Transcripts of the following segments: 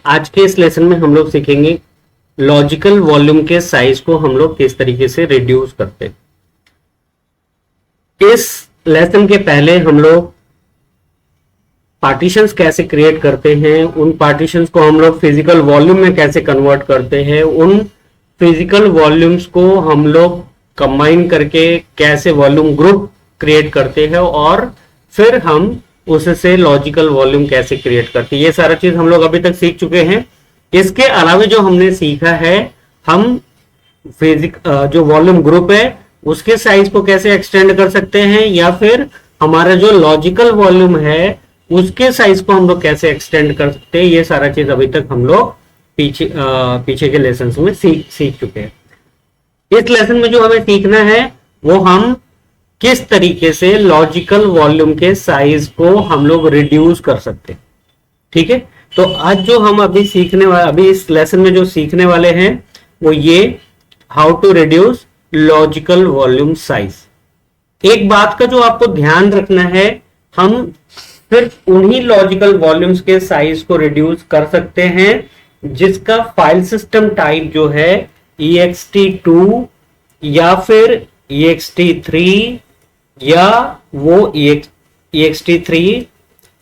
आज के इस लेसन में हम लोग सीखेंगे लॉजिकल वॉल्यूम के साइज को हम लोग किस तरीके से रिड्यूस करते हैं। इस लेसन के पहले हम लोग पार्टीशंस कैसे क्रिएट करते हैं, उन पार्टीशंस को हम लोग फिजिकल वॉल्यूम में कैसे कन्वर्ट करते हैं, उन फिजिकल वॉल्यूम्स को हम लोग कंबाइन करके कैसे वॉल्यूम ग्रुप क्रिएट करते हैं और फिर हम उससे लॉजिकल वॉल्यूम कैसे क्रिएट करते हैं, ये सारा चीज हम लोग अभी तक सीख चुके हैं। इसके अलावा जो हमने सीखा है, हम जो वॉल्यूम ग्रुप है उसके साइज को कैसे एक्सटेंड कर सकते हैं या फिर हमारा जो लॉजिकल वॉल्यूम है उसके साइज को हम लोग कैसे एक्सटेंड कर सकते हैं, ये सारा चीज अभी तक हम लोग पीछे के लेसन में सीख चुके हैं। इस लेसन में जो हमें सीखना है वो हम किस तरीके से लॉजिकल वॉल्यूम के साइज को हम लोग रिड्यूस कर सकते हैं। ठीक है, तो आज जो हम अभी इस लेसन में जो सीखने वाले हैं वो ये how to reduce logical volume size. एक बात का जो आपको ध्यान रखना है, हम सिर्फ उन्हीं लॉजिकल वॉल्यूम्स के साइज को रिड्यूस कर सकते हैं जिसका फाइल सिस्टम टाइप जो है ext2 या फिर ext3 या वो ext3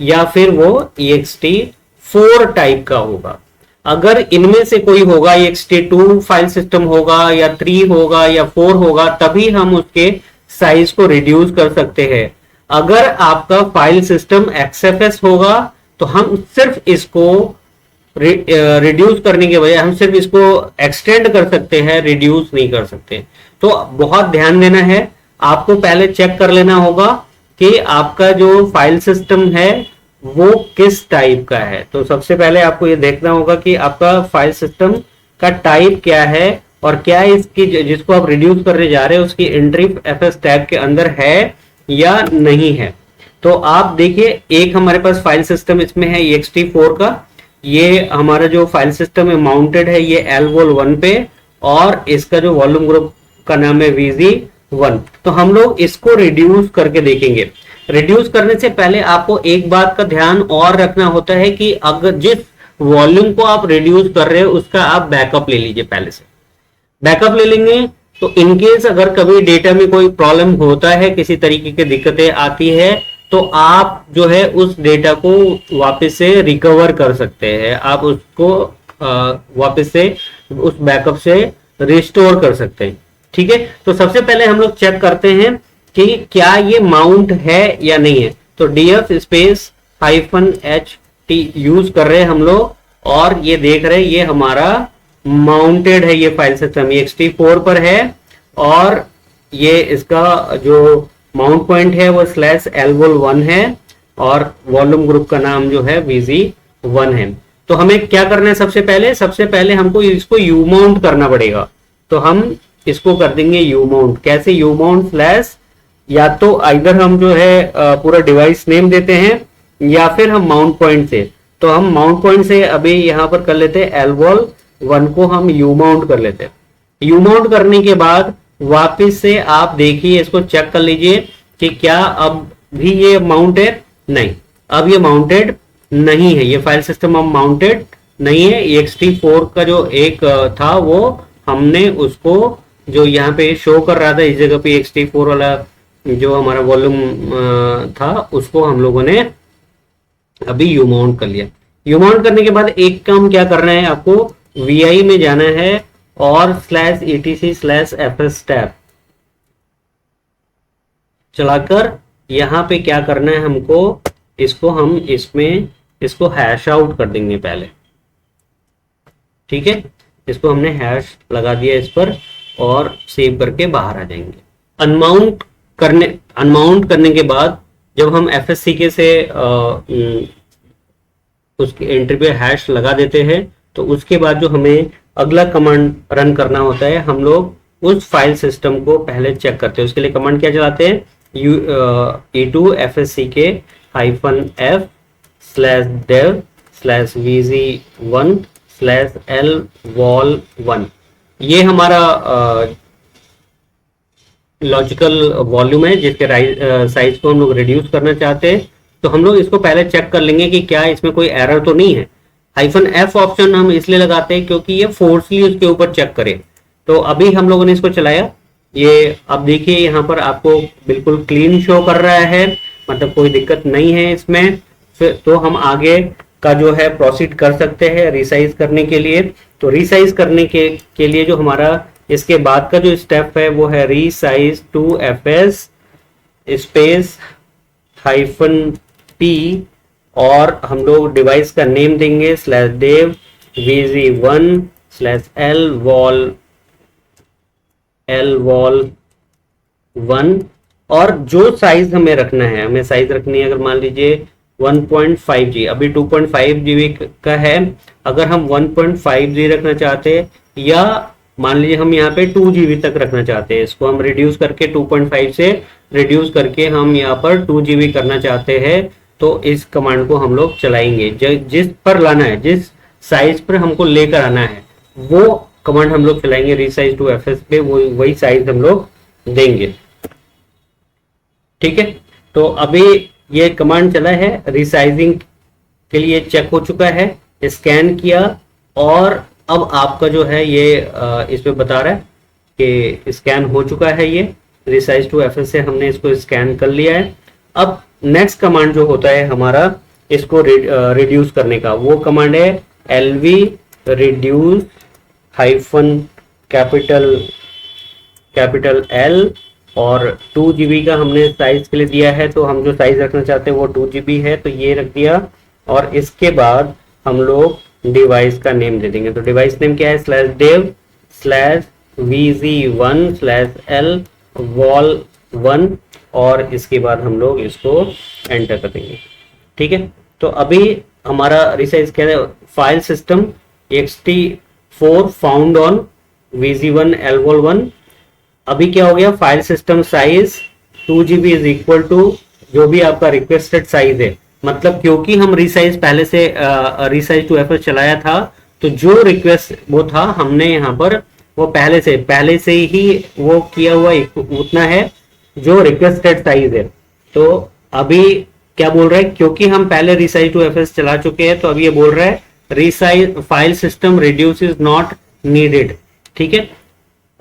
या फिर वो ext4 टाइप का होगा। अगर इनमें से कोई होगा, ext2 फाइल सिस्टम होगा या 3 होगा या 4 होगा, तभी हम उसके साइज को रिड्यूस कर सकते हैं। अगर आपका फाइल सिस्टम XFS होगा तो हम सिर्फ इसको रिड्यूस करने के बजाय हम सिर्फ इसको एक्सटेंड कर सकते हैं, रिड्यूस नहीं कर सकते। तो बहुत ध्यान देना है, आपको पहले चेक कर लेना होगा कि आपका जो फाइल सिस्टम है वो किस टाइप का है। तो सबसे पहले आपको ये देखना होगा कि आपका फाइल सिस्टम का टाइप क्या है और क्या इसकी जिसको आप रिड्यूस करने जा रहे हैं उसकी एंट्री FS टैग के अंदर है या नहीं है। तो आप देखिए, एक हमारे पास फाइल सिस्टम इसमें है ext4 का, ये हमारा जो फाइल सिस्टम है माउंटेड है ये lvol1 पे और इसका जो वॉल्यूम ग्रुप का नाम है vz1। तो हम लोग इसको रिड्यूस करके देखेंगे। रिड्यूस करने से पहले आपको एक बात का ध्यान और रखना होता है कि अगर जिस वॉल्यूम को आप रिड्यूस कर रहे हो उसका आप बैकअप ले लीजिए। पहले से बैकअप ले लेंगे तो इनकेस अगर कभी डेटा में कोई प्रॉब्लम होता है, किसी तरीके की दिक्कतें आती है, तो आप जो है उस डेटा को वापस से रिकवर कर सकते हैं, आप उसको वापस से उस बैकअप से रिस्टोर कर सकते हैं। ठीक है, तो सबसे पहले हम लोग चेक करते हैं कि क्या ये माउंट है या नहीं है। तो df स्पेस -ht यूज कर रहे हैं हम लोग और ये देख रहे हैं ये हमारा माउंटेड है, ये फाइल सिस्टम ext4 पर है और ये इसका जो माउंट पॉइंट है वो /lvol1 है और वॉल्यूम ग्रुप का नाम जो है vz1 है। तो हमें क्या करना है, सबसे पहले हमको इसको u माउंट करना पड़ेगा। तो हम इसको कर देंगे u माउंट। कैसे u माउंट स्लैश, या तो इधर हम जो है पूरा डिवाइस नेम देते हैं या फिर हम माउंट पॉइंट से। तो हम माउंट पॉइंट से अभी यहाँ पर कर लेते हैं lvol1 को हम u माउंट कर लेते हैं। u माउंट करने के बाद वापस से आप देखिए, इसको चेक कर लीजिए कि क्या अब भी ये माउंट है। नहीं, अब ये माउंटेड नहीं है, ये फाइल सिस्टम अब माउंटेड नहीं है। ext4 का जो एक था वो हमने उसको जो यहाँ पे शो कर रहा था इस जगह पे ext4 वाला जो हमारा वॉल्यूम था उसको हम लोगों ने अभी यू माउंट कर लिया। यू माउंट करने के बाद एक काम क्या करना है, आपको vi में जाना है और /etc/fs टैब चलाकर यहाँ पे क्या करना है हमको, इसको हैश आउट कर देंगे पहले। ठीक है, इसको हमने हैश लगा दिया इस पर और सेव करके बाहर आ जाएंगे। अनमाउंट करने के बाद जब हम FSCK से उसकी एंट्री पे हैश लगा देते हैं तो उसके बाद जो हमें अगला कमांड रन करना होता है, हम लोग उस फाइल सिस्टम को पहले चेक करते हैं। उसके लिए कमांड क्या चलाते हैं, e2 fsck -f/dev/vz1/lvol1। ये हमारा लॉजिकल वॉल्यूम है जिसके साइज को हम लोग रिड्यूस करना चाहते हैं। तो हम लोग इसको पहले चेक कर लेंगे कि क्या इसमें कोई एरर तो नहीं है। -F ऑप्शन हम इसलिए लगाते हैं क्योंकि ये फोर्सली उसके ऊपर चेक करे। तो अभी हम लोगों ने इसको चलाया, ये अब देखिए यहाँ पर आपको बिल्कुल क्लीन शो कर रहा है, मतलब कोई दिक्कत नहीं है इसमें। फिर तो हम आगे का जो है प्रोसीड कर सकते हैं रिसाइज करने के लिए। तो रिसाइज करने के लिए जो हमारा इसके बाद का जो स्टेप है वो है resize to fs space -p, और हम लोग डिवाइस का नेम देंगे /dev vz1/lvol1, और जो साइज हमें रखना है, हमें साइज रखनी है, अगर मान लीजिए 1.5G, अभी 2.5 GB का है, अगर हम 1.5G रखना चाहते हैं, या मान लीजिए हम यहाँ पे 2GB तक रखना चाहते हैं, इसको हम रिड्यूस करके 2.5 से रिड्यूस करके हम यहाँ पर 2GB करना चाहते हैं, तो इस कमांड को हम लोग चलाएंगे। जिस पर लाना है, जिस साइज पर हमको लेकर आना है, वो कमांड हम लोग चलाएंगे रीसाइज टू fs पे, वही साइज हम लोग देंगे। ठीक है, तो अभी ये कमांड चला है, रिसाइजिंग के लिए चेक हो चुका है, स्कैन किया, और अब आपका जो है ये इसमें बता रहा है कि स्कैन हो चुका है। ये रिसाइज टू fs से हमने इसको स्कैन कर लिया है। अब नेक्स्ट कमांड जो होता है हमारा इसको रिड्यूस करने का, वो कमांड है lv reduce कैपिटल L, और 2GB का हमने साइज के लिए दिया है, तो हम जो साइज रखना चाहते हैं वो 2GB है, तो ये रख दिया। और इसके बाद हम लोग डिवाइस का नेम दे देंगे। तो डिवाइस नेम क्या है, /dev/vz1/lvol1, और इसके बाद हम लोग इसको एंटर कर देंगे। ठीक है, तो अभी हमारा रिसाइज क्या है, file system ext4 found on vz1/lvol1। अभी क्या हो गया, file system size 2GB is equal to जो भी आपका रिक्वेस्टेड साइज है, मतलब क्योंकि हम रिसाइज पहले से रिसाइज टू fs चलाया था, तो जो रिक्वेस्ट वो था हमने यहाँ पर वो पहले से ही वो किया हुआ उतना है जो रिक्वेस्टेड साइज है। तो अभी क्या बोल रहा है, क्योंकि हम पहले रिसाइज टू fs चला चुके हैं, तो अभी ये बोल रहा है resize file system reduce is not needed. ठीक है,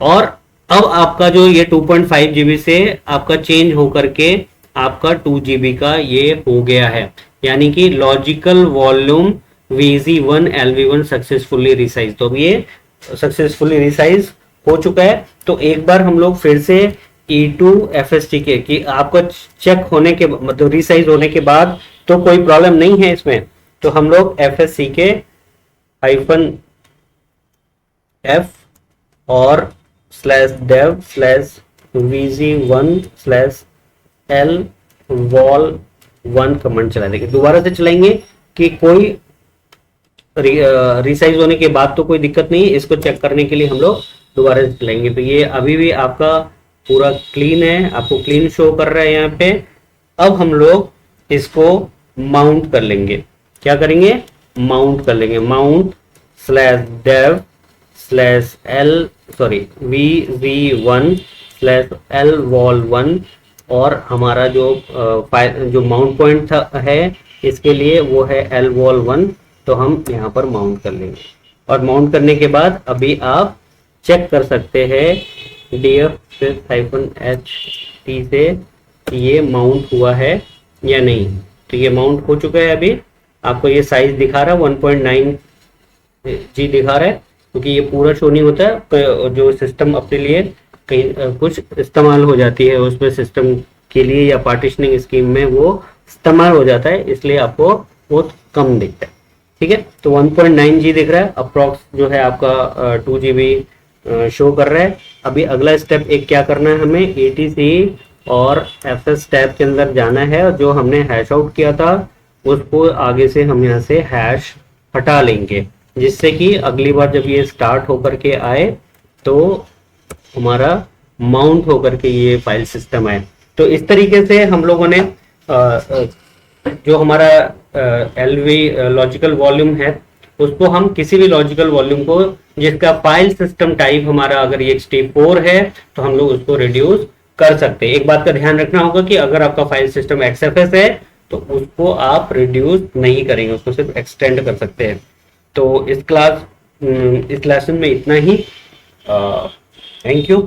और अब आपका जो ये 2.5GB से आपका चेंज होकर के आपका 2GB का ये हो गया है, यानी कि logical volume vz1/lv1 successfully resize. तो ये सक्सेसफुली रिसाइज हो चुका है। तो एक बार हम लोग फिर से E2FSTK कि आपका चेक होने के मतलब रिसाइज होने के बाद तो कोई प्रॉब्लम नहीं है इसमें, तो हम लोग FSCK-F और /dev/vz1/lvol1 कमांड चला देंगे। दोबारा से चलाएंगे कि कोई रिसाइज होने के बाद तो कोई दिक्कत नहीं है, इसको चेक करने के लिए हम लोग दोबारा से चलाएंगे। तो ये अभी भी आपका पूरा क्लीन है, आपको क्लीन शो कर रहा है यहाँ पे। अब हम लोग इसको माउंट कर लेंगे। क्या करेंगे, माउंट कर लेंगे। माउंट vz1/lvol1, और हमारा जो माउंट पॉइंट है इसके लिए वो है lvol1, तो हम यहाँ पर माउंट कर लेंगे। और माउंट करने के बाद अभी आप चेक कर सकते हैं df-ht से ये माउंट हुआ है या नहीं। तो ये माउंट हो चुका है। अभी आपको ये साइज दिखा रहा है 1.9G दिखा रहा है, क्योंकि ये पूरा शो नहीं होता है। जो सिस्टम अपने लिए कहीं कुछ इस्तेमाल हो जाती है उसमें सिस्टम के लिए या पार्टीशनिंग स्कीम में वो इस्तेमाल हो जाता है, इसलिए आपको बहुत कम दिखता है। ठीक है, तो 1.9G दिख रहा है, अप्रॉक्स जो है आपका 2GB शो कर रहा है। अभी अगला स्टेप एक क्या करना है, हमें etc और fs टैब के अंदर जाना है, और जो हमने हैश आउट किया था उसको आगे से हम यहाँ से हैश हटा लेंगे, जिससे कि अगली बार जब ये स्टार्ट होकर के आए तो हमारा माउंट होकर के ये फाइल सिस्टम आए। तो इस तरीके से हम लोगों ने जो हमारा लॉजिकल वॉल्यूम है उसको हम किसी भी लॉजिकल वॉल्यूम को जिसका फाइल सिस्टम टाइप हमारा अगर ये ext4 है तो हम लोग उसको रिड्यूस कर सकते हैं। एक बात का ध्यान रखना होगा कि अगर आपका फाइल सिस्टम XFS है तो उसको आप रिड्यूस नहीं करेंगे, उसको सिर्फ एक्सटेंड कर सकते हैं। तो इस लेसन में इतना ही। Thank you.